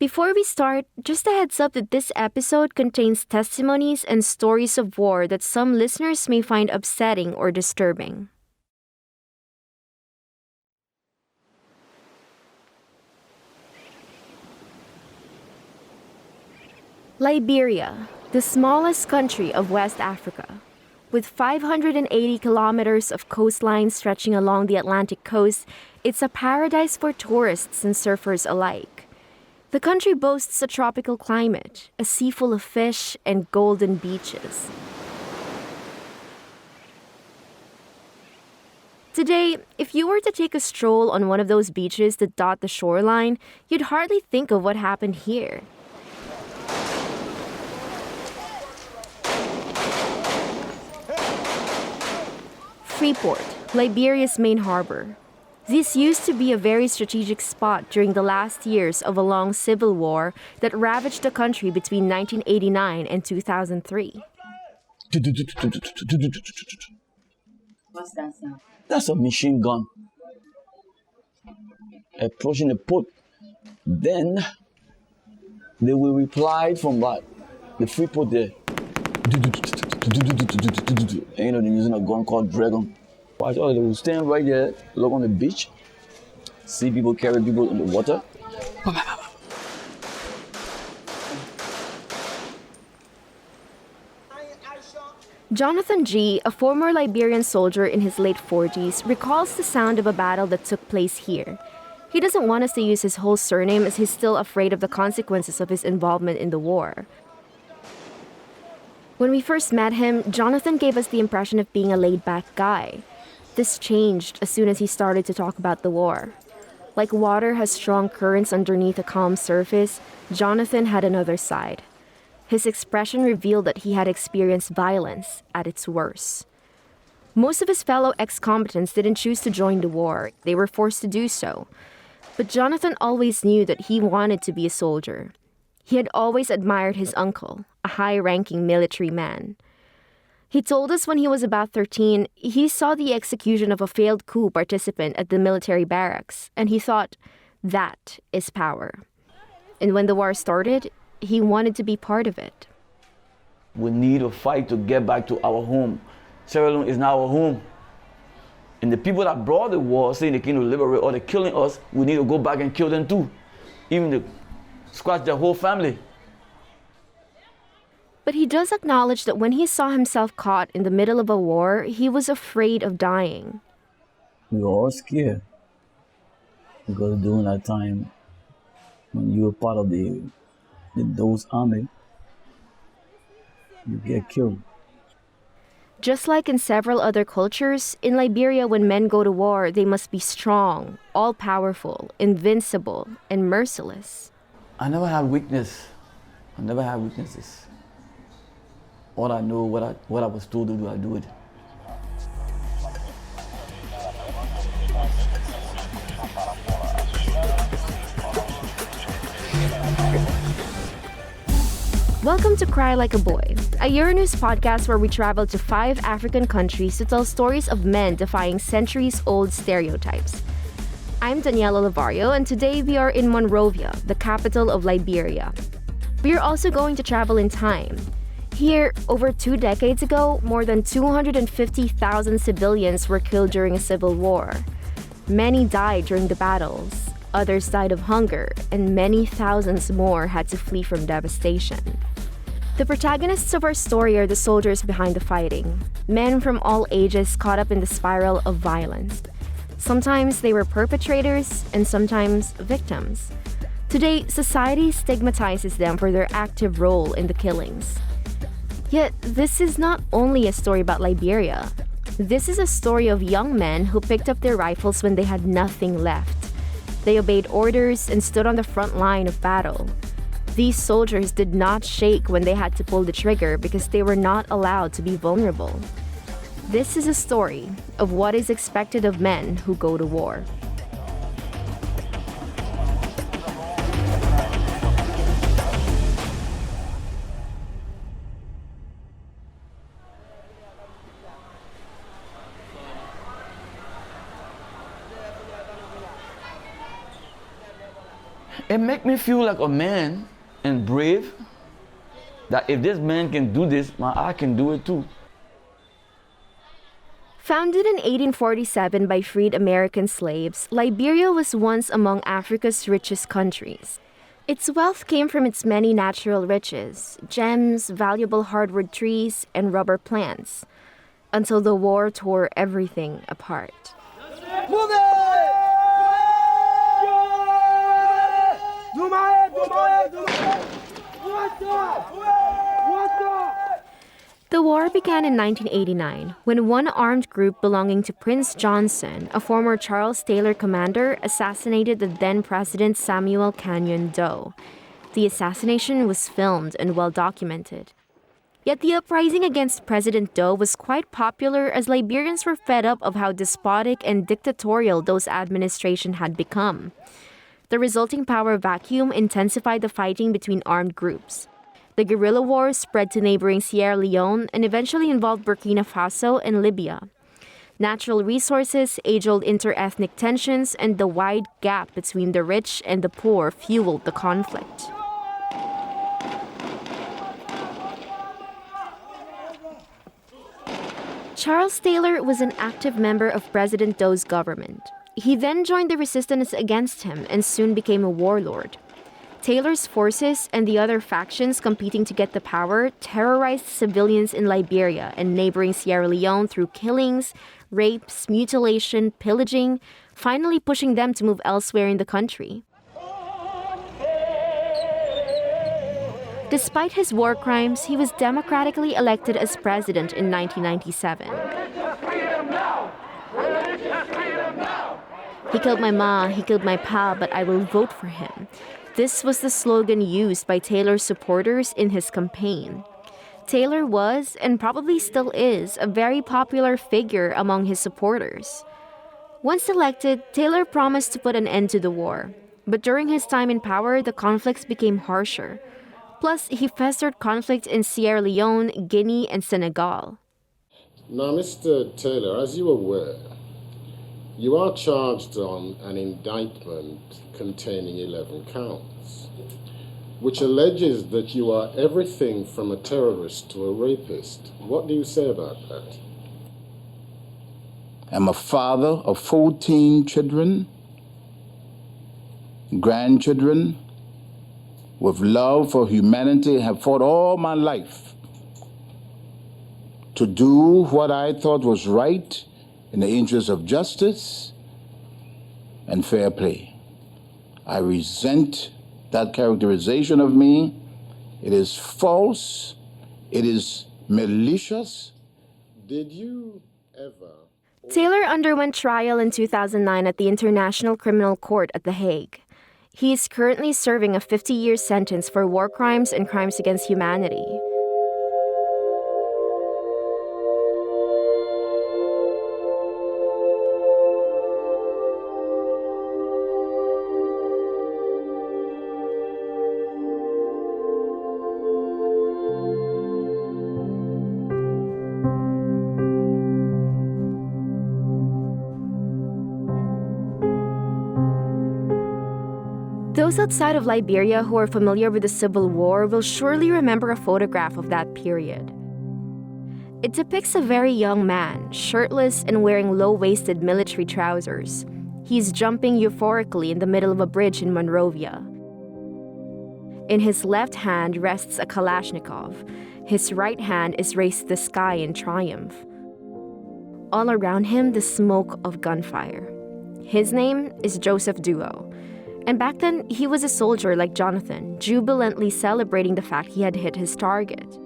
Before we start, just a heads up that this episode contains testimonies and stories of war that some listeners may find upsetting or disturbing. Liberia, the smallest country of West Africa. With 580 kilometers of coastline stretching along the Atlantic coast, it's a paradise for tourists and surfers alike. The country boasts a tropical climate, a sea full of fish, and golden beaches. Today, if you were to take a stroll on one of those beaches that dot the shoreline, you'd hardly think of what happened here. Freeport, Liberia's main harbor. This used to be a very strategic spot during the last years of a long civil war that ravaged the country between 1989 and 2003. What's that sound? That's a machine gun approaching the port. Then they will reply from the Freeport there. And they're using a gun called Dragon. Watch out, they will stand right there, look on the beach, see people carry people in the water. Jonathan G., a former Liberian soldier in his late 40s, recalls the sound of a battle that took place here. He doesn't want us to use his whole surname as he's still afraid of the consequences of his involvement in the war. When we first met him, Jonathan gave us the impression of being a laid-back guy. This changed as soon as he started to talk about the war. Like water has strong currents underneath a calm surface, Jonathan had another side. His expression revealed that he had experienced violence at its worst. Most of his fellow ex-combatants didn't choose to join the war. They were forced to do so. But Jonathan always knew that he wanted to be a soldier. He had always admired his uncle, a high-ranking military man. He told us when he was about 13, he saw the execution of a failed coup participant at the military barracks, and he thought, that is power. And when the war started, he wanted to be part of it. We need to fight to get back to our home. Sierra Leone is now our home. And the people that brought the war, saying they came to liberate or they're killing us, we need to go back and kill them too. Even to scratch their whole family. But he does acknowledge that when he saw himself caught in the middle of a war, he was afraid of dying. We were all scared. Because during that time, when you were part of those army, you get killed. Just like in several other cultures, in Liberia when men go to war, they must be strong, all-powerful, invincible, and merciless. I never had weakness. I never had weaknesses. All I know, what I was told to do, I do it. Welcome to Cry Like a Boy, a Euronews podcast where we travel to 5 African countries to tell stories of men defying centuries-old stereotypes. I'm Daniela Lavario, and today we are in Monrovia, the capital of Liberia. We are also going to travel in time. Here, over 2 decades ago, more than 250,000 civilians were killed during a civil war. Many died during the battles, others died of hunger, and many thousands more had to flee from devastation. The protagonists of our story are the soldiers behind the fighting, men from all ages caught up in the spiral of violence. Sometimes they were perpetrators, and sometimes victims. Today, society stigmatizes them for their active role in the killings. Yet, this is not only a story about Liberia. This is a story of young men who picked up their rifles when they had nothing left. They obeyed orders and stood on the front line of battle. These soldiers did not shake when they had to pull the trigger because they were not allowed to be vulnerable. This is a story of what is expected of men who go to war. It makes me feel like a man and brave, that if this man can do this, I can do it too. Founded in 1847 by freed American slaves, Liberia was once among Africa's richest countries. Its wealth came from its many natural riches, gems, valuable hardwood trees, and rubber plants, until the war tore everything apart. Move it! The war began in 1989 when one armed group belonging to Prince Johnson, a former Charles Taylor commander, assassinated the then President Samuel Canyon Doe. The assassination was filmed and well documented. Yet the uprising against President Doe was quite popular as Liberians were fed up of how despotic and dictatorial Doe's administration had become. The resulting power vacuum intensified the fighting between armed groups. The guerrilla wars spread to neighboring Sierra Leone and eventually involved Burkina Faso and Libya. Natural resources, age-old inter-ethnic tensions, and the wide gap between the rich and the poor fueled the conflict. Charles Taylor was an active member of President Doe's government. He then joined the resistance against him and soon became a warlord. Taylor's forces and the other factions competing to get the power terrorized civilians in Liberia and neighboring Sierra Leone through killings, rapes, mutilation, pillaging, finally pushing them to move elsewhere in the country. Despite his war crimes, he was democratically elected as president in 1997. He killed my ma, he killed my pa, but I will vote for him. This was the slogan used by Taylor's supporters in his campaign. Taylor was, and probably still is, a very popular figure among his supporters. Once elected, Taylor promised to put an end to the war. But during his time in power, the conflicts became harsher. Plus, he festered conflict in Sierra Leone, Guinea, and Senegal. Now, Mr. Taylor, as you are aware, you are charged on an indictment containing 11 counts, which alleges that you are everything from a terrorist to a rapist. What do you say about that? I'm a father of 14 children, grandchildren, with love for humanity, have fought all my life to do what I thought was right in the interest of justice and fair play. I resent that characterization of me. It is false. It is malicious. Did you ever... Taylor underwent trial in 2009 at the International Criminal Court at The Hague. He is currently serving a 50-year sentence for war crimes and crimes against humanity. Those outside of Liberia who are familiar with the Civil War will surely remember a photograph of that period. It depicts a very young man, shirtless and wearing low-waisted military trousers. He's jumping euphorically in the middle of a bridge in Monrovia. In his left hand rests a Kalashnikov. His right hand is raised to the sky in triumph. All around him, the smoke of gunfire. His name is Joseph Duo. And back then, he was a soldier like Jonathan, jubilantly celebrating the fact he had hit his target.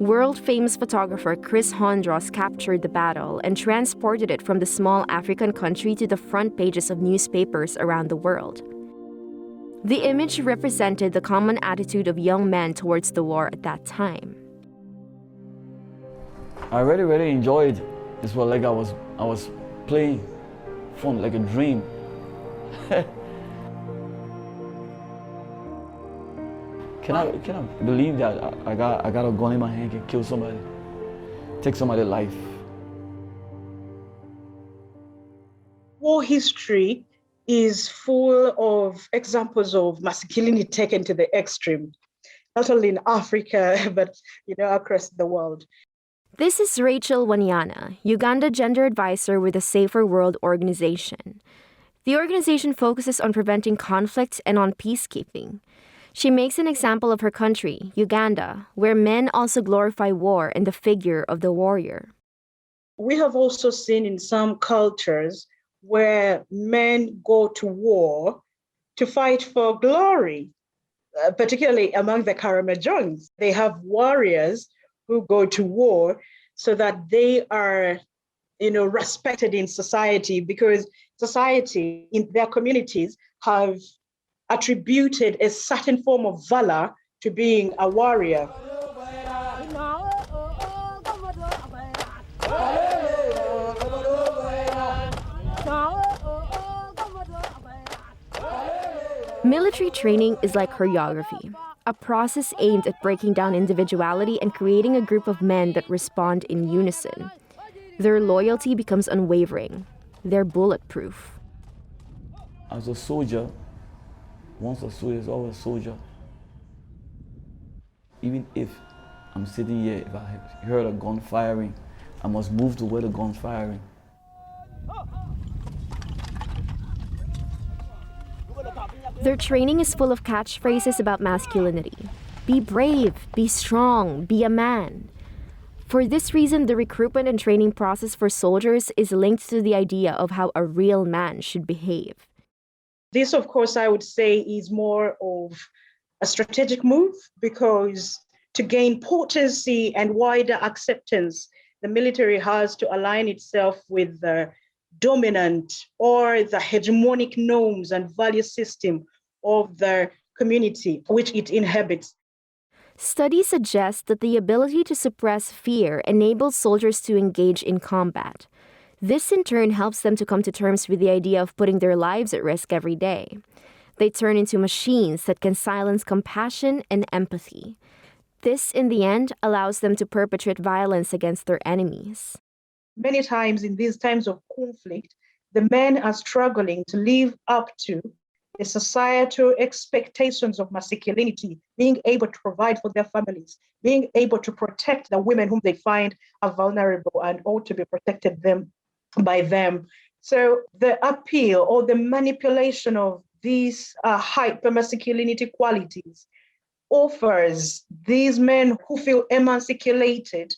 World-famous photographer Chris Hondros captured the battle and transported it from the small African country to the front pages of newspapers around the world. The image represented the common attitude of young men towards the war at that time. I really enjoyed this. Was like I was playing fun, like a dream. Can I believe that I got a gun in my hand, can kill somebody, take somebody's life? War history is full of examples of masculinity taken to the extreme, not only in Africa, but across the world. This is Rachel Wanyana, Uganda gender advisor with the Safer World organization. The organization focuses on preventing conflict and on peacekeeping. She makes an example of her country, Uganda, where men also glorify war and the figure of the warrior. We have also seen in some cultures where men go to war to fight for glory, particularly among the Karamojong. They have warriors who go to war so that they are, respected in society, because society in their communities have attributed a certain form of valor to being a warrior. Military training is like choreography, a process aimed at breaking down individuality and creating a group of men that respond in unison. Their loyalty becomes unwavering. They're bulletproof. As a soldier, once a soldier is always a soldier. Even if I'm sitting here, if I heard a gun firing, I must move to where the gun's firing. Their training is full of catchphrases about masculinity. Be brave, be strong, be a man. For this reason, the recruitment and training process for soldiers is linked to the idea of how a real man should behave. This, of course, I would say is more of a strategic move, because to gain potency and wider acceptance, the military has to align itself with the dominant or the hegemonic norms and value system of the community which it inhabits. Studies suggest that the ability to suppress fear enables soldiers to engage in combat. This in turn helps them to come to terms with the idea of putting their lives at risk every day. They turn into machines that can silence compassion and empathy. This, in the end, allows them to perpetrate violence against their enemies. Many times in these times of conflict, the men are struggling to live up to the societal expectations of masculinity, being able to provide for their families, being able to protect the women whom they find are vulnerable and ought to be protected by them. So the appeal or the manipulation of these hyper-masculinity qualities offers these men who feel emasculated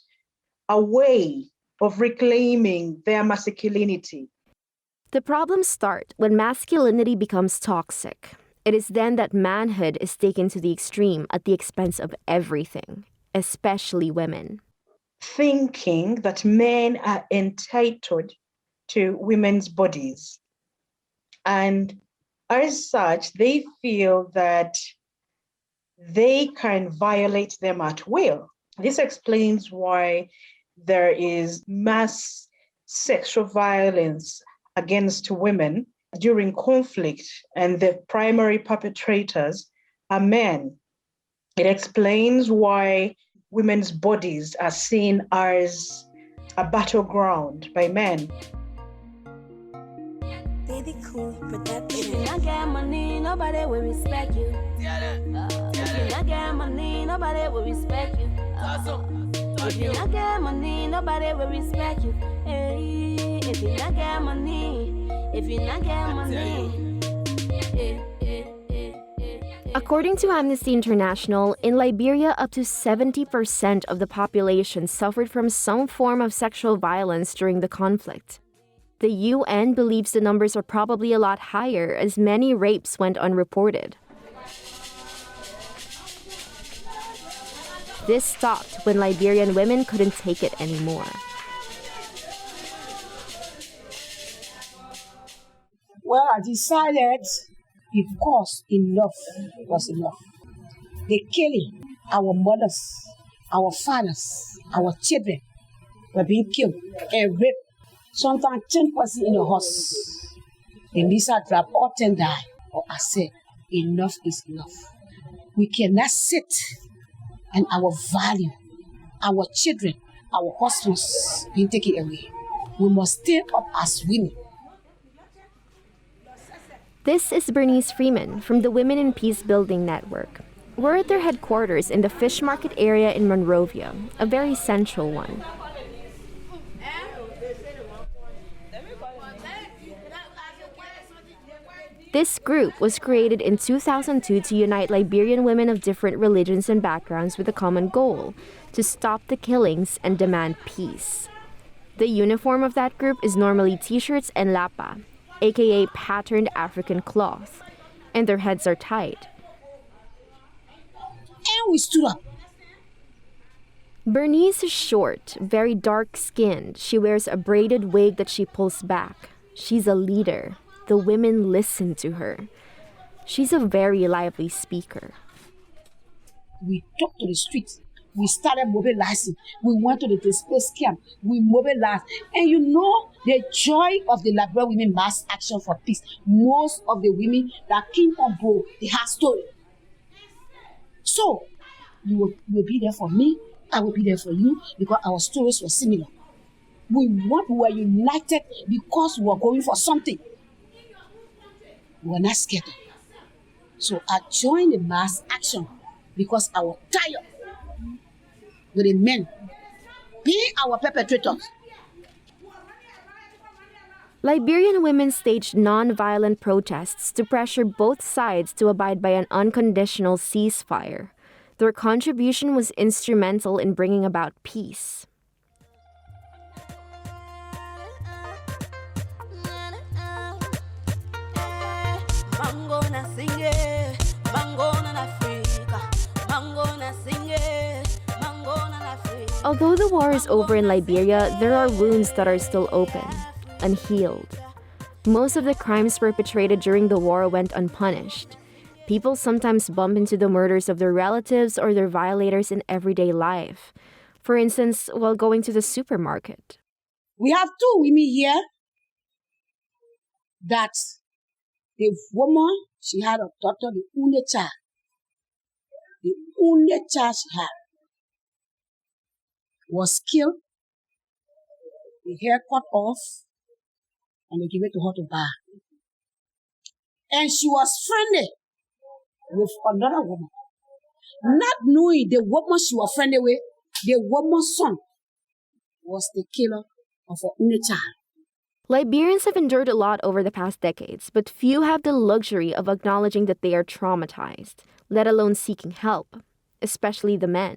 a way of reclaiming their masculinity. The problems start when masculinity becomes toxic. It is then that manhood is taken to the extreme at the expense of everything, especially women. Thinking that men are entitled to women's bodies. And as such, they feel that they can violate them at will. This explains why there is mass sexual violence against women during conflict, and the primary perpetrators are men. It explains why women's bodies are seen as a battleground by men. Baby cool production. If you not get money, nobody will respect you. If you not get money, nobody will respect you. If you not get money, nobody will respect you. Hey, if you not get money, if you not get money. According to Amnesty International, in Liberia, up to 70% of the population suffered from some form of sexual violence during the conflict. The UN believes the numbers are probably a lot higher, as many rapes went unreported. This stopped when Liberian women couldn't take it anymore. Well, I decided, of course, enough was enough. The killing, our mothers, our fathers, our children were being killed and raped. Sometimes 10 persons in a house. The missile drop, all 10 die. Or I said, enough is enough. We cannot sit and our value, our children, our husbands being taken away. We must stand up as women. This is Bernice Freeman from the Women in Peace Building Network. We're at their headquarters in the Fish Market area in Monrovia, a very central one. This group was created in 2002 to unite Liberian women of different religions and backgrounds with a common goal: to stop the killings and demand peace. The uniform of that group is normally t-shirts and lapa, aka patterned African cloth, and their heads are tied. And we stood up. Bernice is short, very dark-skinned. She wears a braided wig that she pulls back. She's a leader. The women listen to her. She's a very lively speaker. We took to the streets. We started mobilizing. We went to the displaced camp. We mobilized. And you know the joy of the Liberian Women Mass Action for Peace. Most of the women that came on board, they have story. So, you will be there for me. I will be there for you because our stories were similar. We were united because we were going for something. We were not scared. So I joined the mass action because I was tired with the men being our perpetrators. Liberian women staged non-violent protests to pressure both sides to abide by an unconditional ceasefire. Their contribution was instrumental in bringing about peace. Although the war is over in Liberia, there are wounds that are still open, unhealed. Most of the crimes perpetrated during the war went unpunished. People sometimes bump into the murders of their relatives or their violators in everyday life. For instance, while going to the supermarket. We have two women here that the woman, she had a daughter, the only child. The only child she had was killed, the hair cut off, and they gave it to her to buy. And she was friendly with another woman. Not knowing the woman she was friendly with, the woman's son was the killer of her only child. Liberians have endured a lot over the past decades, but few have the luxury of acknowledging that they are traumatized, let alone seeking help, especially the men.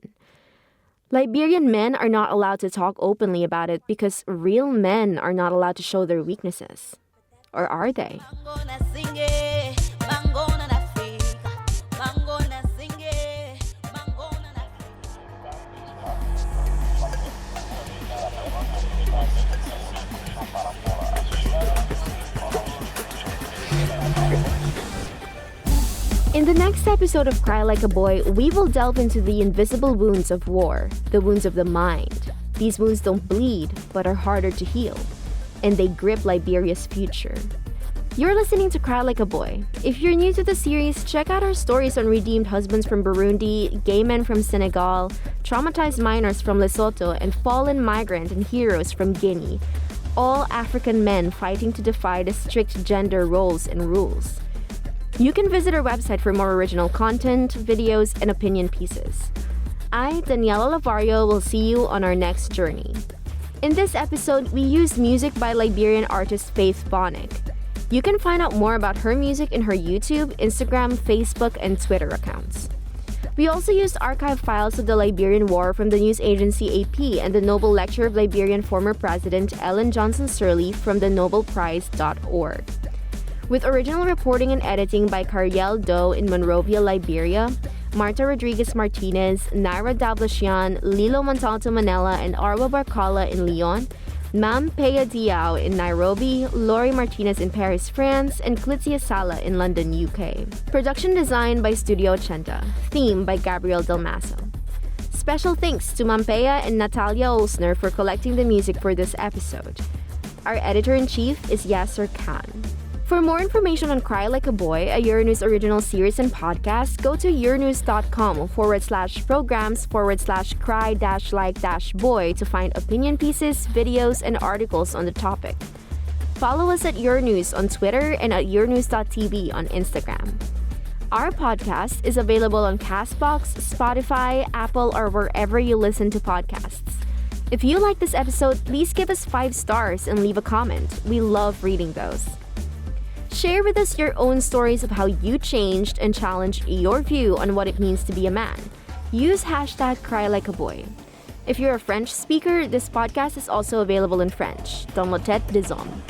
Liberian men are not allowed to talk openly about it because real men are not allowed to show their weaknesses. Or are they? In the next episode of Cry Like a Boy, we will delve into the invisible wounds of war, the wounds of the mind. These wounds don't bleed, but are harder to heal, and they grip Liberia's future. You're listening to Cry Like a Boy. If you're new to the series, check out our stories on redeemed husbands from Burundi, gay men from Senegal, traumatized minors from Lesotho, and fallen migrant and heroes from Guinea. All African men fighting to defy the strict gender roles and rules. You can visit our website for more original content, videos, and opinion pieces. I, Daniela Lavario, will see you on our next journey. In this episode, we used music by Liberian artist Faith Bonick. You can find out more about her music in her YouTube, Instagram, Facebook, and Twitter accounts. We also used archive files of the Liberian War from the news agency AP and the Nobel Lecture of Liberian former President Ellen Johnson Sirleaf from the nobelprize.org. With original reporting and editing by Cariel Doe in Monrovia, Liberia, Marta Rodriguez Martinez, Naira Davlasian, Lilo Montalto Manila, and Arwa Barcala in Lyon, Mam Pea Diao in Nairobi, Lori Martinez in Paris, France, and Clitzia Sala in London, UK. Production design by Studio Ochenta. Theme by Gabriel Del Maso. Special thanks to Mampea and Natalia Olsner for collecting the music for this episode. Our editor-in-chief is Yasser Khan. For more information on Cry Like a Boy, a Euronews original series and podcast, go to euronews.com/programs/cry-like-boy to find opinion pieces, videos, and articles on the topic. Follow us at Euronews on Twitter and at euronews.tv on Instagram. Our podcast is available on Castbox, Spotify, Apple, or wherever you listen to podcasts. If you like this episode, please give us 5 stars and leave a comment. We love reading those. Share with us your own stories of how you changed and challenged your view on what it means to be a man. Use hashtag #CryLikeABoy. If you're a French speaker, this podcast is also available in French. Dans la tête des hommes.